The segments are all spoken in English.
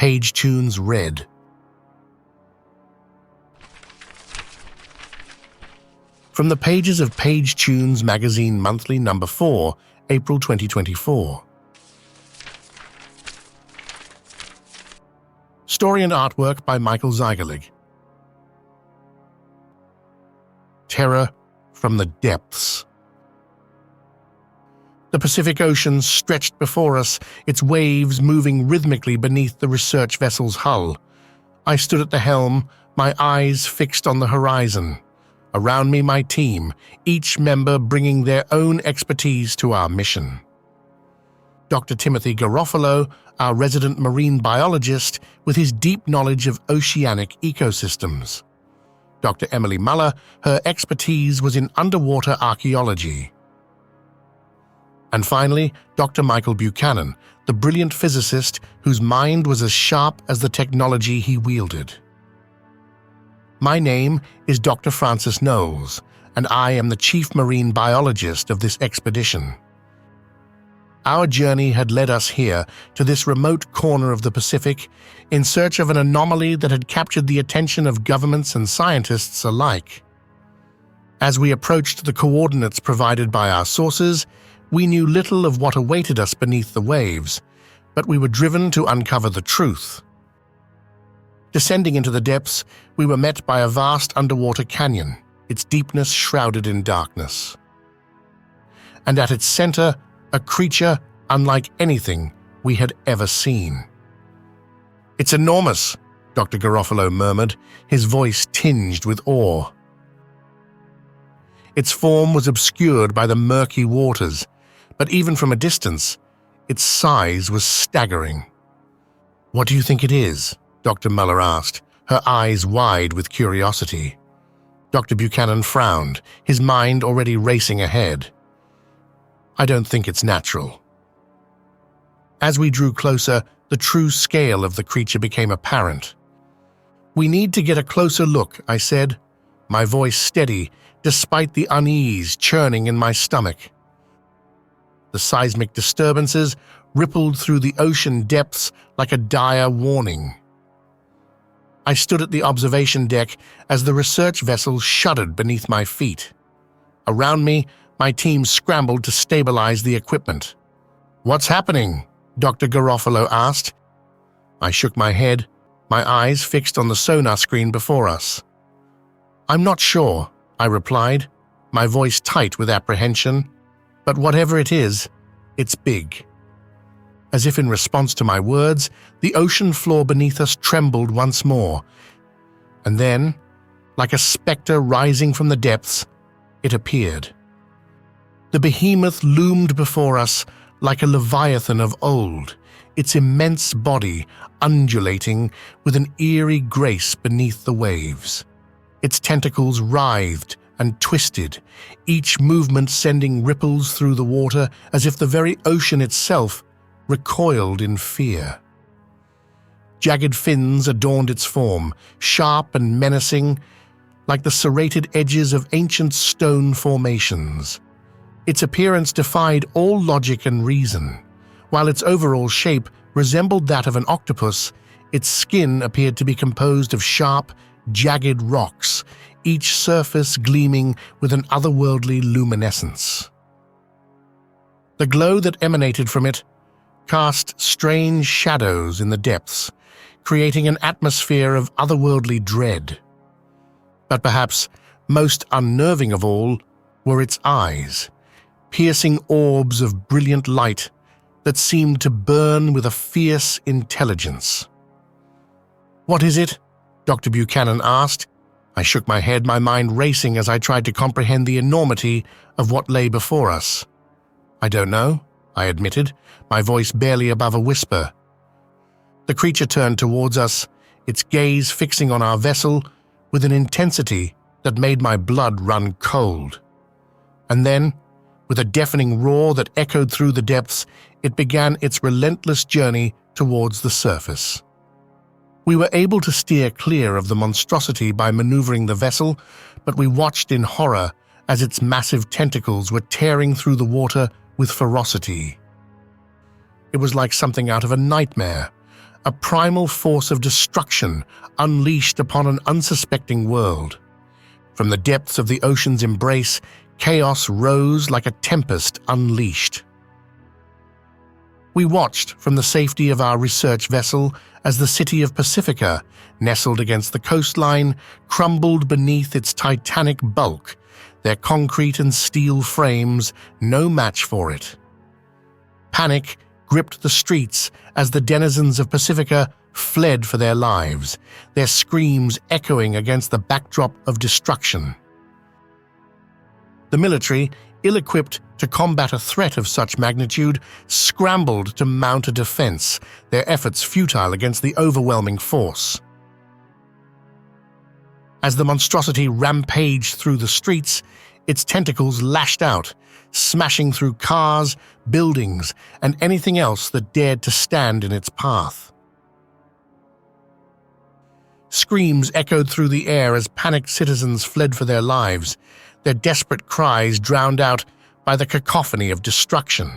Pagetunes read. From the pages of Pagetunes Magazine Monthly No. 4, April 2024. Story and artwork by Michael Zeigerlig. Terror from the depths. The Pacific Ocean stretched before us, its waves moving rhythmically beneath the research vessel's hull. I stood at the helm, my eyes fixed on the horizon. Around me, my team, each member bringing their own expertise to our mission. Dr. Timothy Garofalo, our resident marine biologist, with his deep knowledge of oceanic ecosystems. Dr. Emily Muller, her expertise was in underwater archaeology. And finally, Dr. Michael Buchanan, the brilliant physicist whose mind was as sharp as the technology he wielded. My name is Dr. Francis Knowles, and I am the chief marine biologist of this expedition. Our journey had led us here to this remote corner of the Pacific in search of an anomaly that had captured the attention of governments and scientists alike. As we approached the coordinates provided by our sources, we knew little of what awaited us beneath the waves, but we were driven to uncover the truth. Descending into the depths, we were met by a vast underwater canyon, its deepness shrouded in darkness. And at its center, a creature unlike anything we had ever seen. "It's enormous," Dr. Garofalo murmured, his voice tinged with awe. Its form was obscured by the murky waters, but even from a distance, its size was staggering. "What do you think it is?" Dr. Muller asked, her eyes wide with curiosity. Dr. Buchanan frowned, his mind already racing ahead. "I don't think it's natural." As we drew closer, the true scale of the creature became apparent. "We need to get a closer look," I said, my voice steady despite the unease churning in my stomach. The seismic disturbances rippled through the ocean depths like a dire warning. I stood at the observation deck as the research vessel shuddered beneath my feet. Around me, my team scrambled to stabilize the equipment. "What's happening?" Dr. Garofalo asked. I shook my head, my eyes fixed on the sonar screen before us. "I'm not sure," I replied, my voice tight with apprehension. "But whatever it is, it's big." As if in response to my words, the ocean floor beneath us trembled once more. And then, like a specter rising from the depths, it appeared. The behemoth loomed before us like a leviathan of old, its immense body undulating with an eerie grace beneath the waves. Its tentacles writhed and twisted, each movement sending ripples through the water as if the very ocean itself recoiled in fear. Jagged fins adorned its form, sharp and menacing, like the serrated edges of ancient stone formations. Its appearance defied all logic and reason. While its overall shape resembled that of an octopus, its skin appeared to be composed of sharp, jagged rocks, each surface gleaming with an otherworldly luminescence. The glow that emanated from it cast strange shadows in the depths, creating an atmosphere of otherworldly dread. But perhaps most unnerving of all were its eyes, piercing orbs of brilliant light that seemed to burn with a fierce intelligence. "What is it?" Dr. Buchanan asked. I shook my head, my mind racing as I tried to comprehend the enormity of what lay before us. "I don't know," I admitted, my voice barely above a whisper. The creature turned towards us, its gaze fixing on our vessel with an intensity that made my blood run cold. And then, with a deafening roar that echoed through the depths, it began its relentless journey towards the surface. We were able to steer clear of the monstrosity by maneuvering the vessel, but we watched in horror as its massive tentacles were tearing through the water with ferocity. It was like something out of a nightmare, a primal force of destruction unleashed upon an unsuspecting world. From the depths of the ocean's embrace, chaos rose like a tempest unleashed. We watched from the safety of our research vessel as the city of Pacifica, nestled against the coastline, crumbled beneath its titanic bulk, their concrete and steel frames no match for it. Panic gripped the streets as the denizens of Pacifica fled for their lives, their screams echoing against the backdrop of destruction. The military, ill-equipped to combat a threat of such magnitude, scrambled to mount a defense, their efforts futile against the overwhelming force. As the monstrosity rampaged through the streets, its tentacles lashed out, smashing through cars, buildings, and anything else that dared to stand in its path. Screams echoed through the air as panicked citizens fled for their lives, their desperate cries drowned out by the cacophony of destruction.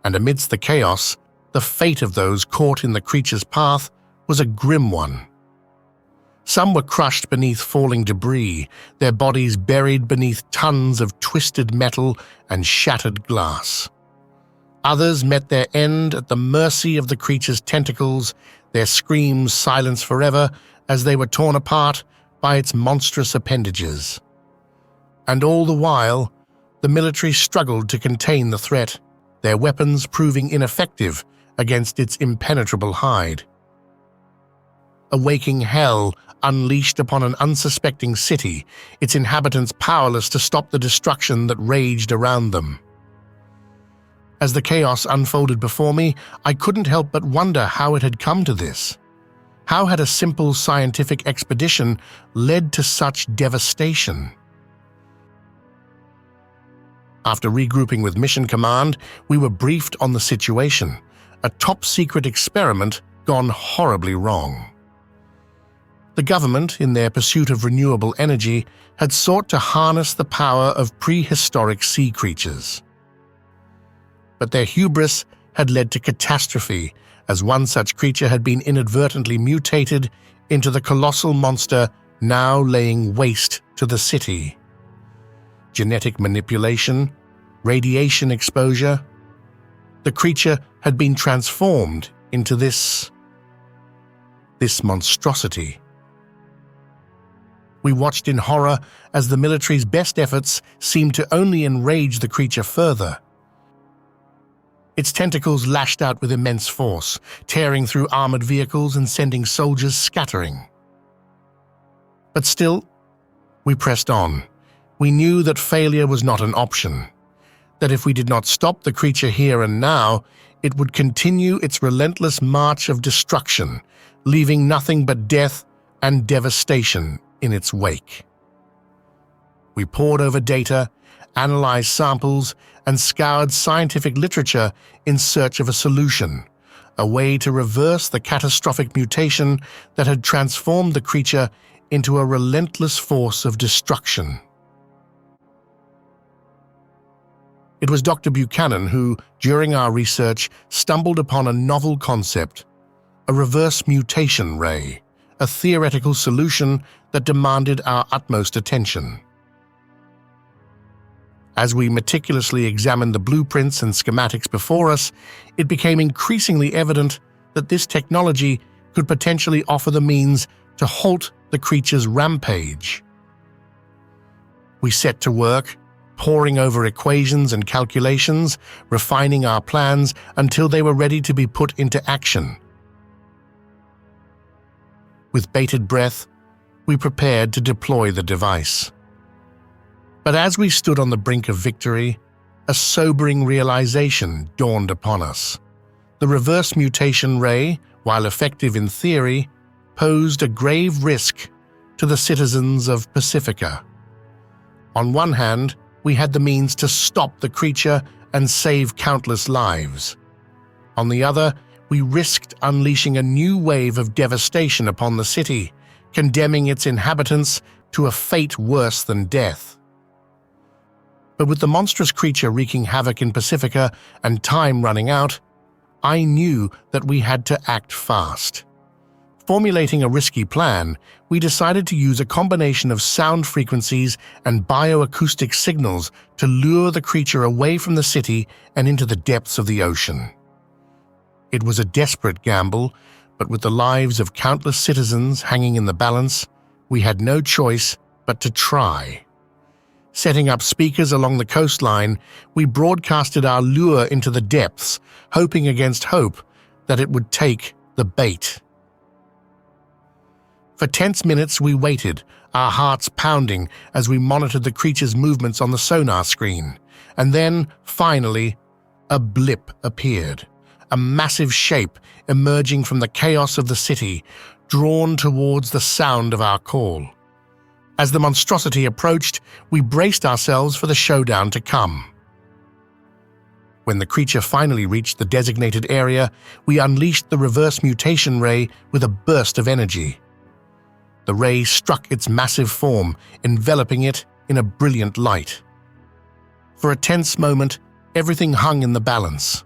And amidst the chaos, the fate of those caught in the creature's path was a grim one. Some were crushed beneath falling debris, their bodies buried beneath tons of twisted metal and shattered glass. Others met their end at the mercy of the creature's tentacles, their screams silenced forever as they were torn apart by its monstrous appendages. And all the while, the military struggled to contain the threat, their weapons proving ineffective against its impenetrable hide. A waking hell unleashed upon an unsuspecting city, its inhabitants powerless to stop the destruction that raged around them. As the chaos unfolded before me, I couldn't help but wonder how it had come to this. How had a simple scientific expedition led to such devastation? After regrouping with Mission Command, we were briefed on the situation, a top-secret experiment gone horribly wrong. The government, in their pursuit of renewable energy, had sought to harness the power of prehistoric sea creatures. But their hubris had led to catastrophe, as one such creature had been inadvertently mutated into the colossal monster now laying waste to the city. Genetic manipulation, radiation exposure. The creature had been transformed into this monstrosity. We watched in horror as the military's best efforts seemed to only enrage the creature further. Its tentacles lashed out with immense force, tearing through armored vehicles and sending soldiers scattering. But still, we pressed on. We knew that failure was not an option, that if we did not stop the creature here and now, it would continue its relentless march of destruction, leaving nothing but death and devastation in its wake. We pored over data, analyzed samples, and scoured scientific literature in search of a solution, a way to reverse the catastrophic mutation that had transformed the creature into a relentless force of destruction. It was Dr. Buchanan who, during our research, stumbled upon a novel concept, a reverse-mutation ray, a theoretical solution that demanded our utmost attention. As we meticulously examined the blueprints and schematics before us, it became increasingly evident that this technology could potentially offer the means to halt the creature's rampage. We set to work, poring over equations and calculations, refining our plans until they were ready to be put into action. With bated breath, we prepared to deploy the device. But as we stood on the brink of victory, a sobering realization dawned upon us. The reverse mutation ray, while effective in theory, posed a grave risk to the citizens of Pacifica. On one hand, we had the means to stop the creature and save countless lives. On the other, we risked unleashing a new wave of devastation upon the city, condemning its inhabitants to a fate worse than death. But with the monstrous creature wreaking havoc in Pacifica and time running out, I knew that we had to act fast. Formulating a risky plan, we decided to use a combination of sound frequencies and bioacoustic signals to lure the creature away from the city and into the depths of the ocean. It was a desperate gamble, but with the lives of countless citizens hanging in the balance, we had no choice but to try. Setting up speakers along the coastline, we broadcasted our lure into the depths, hoping against hope that it would take the bait. For tense minutes we waited, our hearts pounding as we monitored the creature's movements on the sonar screen. And then, finally, a blip appeared, a massive shape emerging from the chaos of the city, drawn towards the sound of our call. As the monstrosity approached, we braced ourselves for the showdown to come. When the creature finally reached the designated area, we unleashed the reverse-mutation ray with a burst of energy. The ray struck its massive form, enveloping it in a brilliant light. For a tense moment, everything hung in the balance.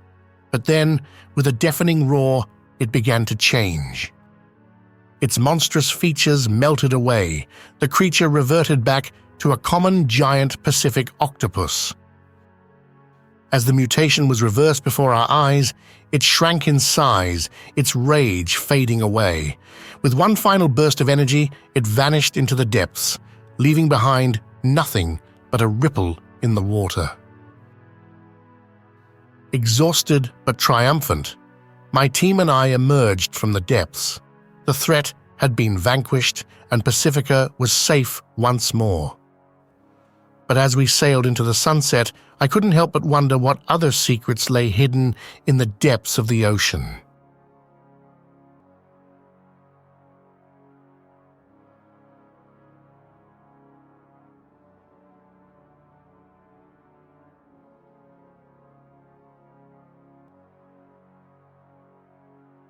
But then, with a deafening roar, it began to change. Its monstrous features melted away. The creature reverted back to a common giant Pacific octopus. As the mutation was reversed before our eyes, it shrank in size, its rage fading away. With one final burst of energy, it vanished into the depths, leaving behind nothing but a ripple in the water. Exhausted but triumphant, my team and I emerged from the depths. The threat had been vanquished, and Pacifica was safe once more. But as we sailed into the sunset, I couldn't help but wonder what other secrets lay hidden in the depths of the ocean.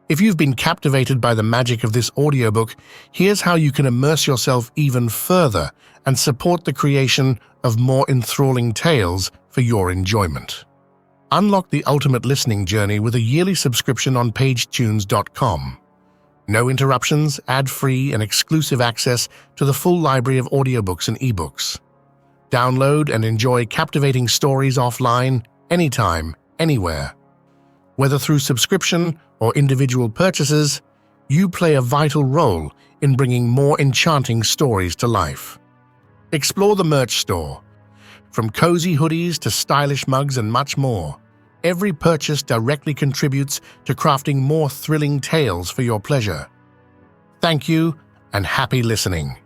If you've been captivated by the magic of this audiobook, here's how you can immerse yourself even further and support the creation of more enthralling tales for your enjoyment. Unlock the ultimate listening journey with a yearly subscription on Pagetunes.com. No interruptions, ad-free, and exclusive access to the full library of audiobooks and ebooks. Download and enjoy captivating stories offline, anytime, anywhere. Whether through subscription or individual purchases, you play a vital role in bringing more enchanting stories to life. Explore the merch store. From cozy hoodies to stylish mugs and much more, every purchase directly contributes to crafting more thrilling tales for your pleasure. Thank you and happy listening.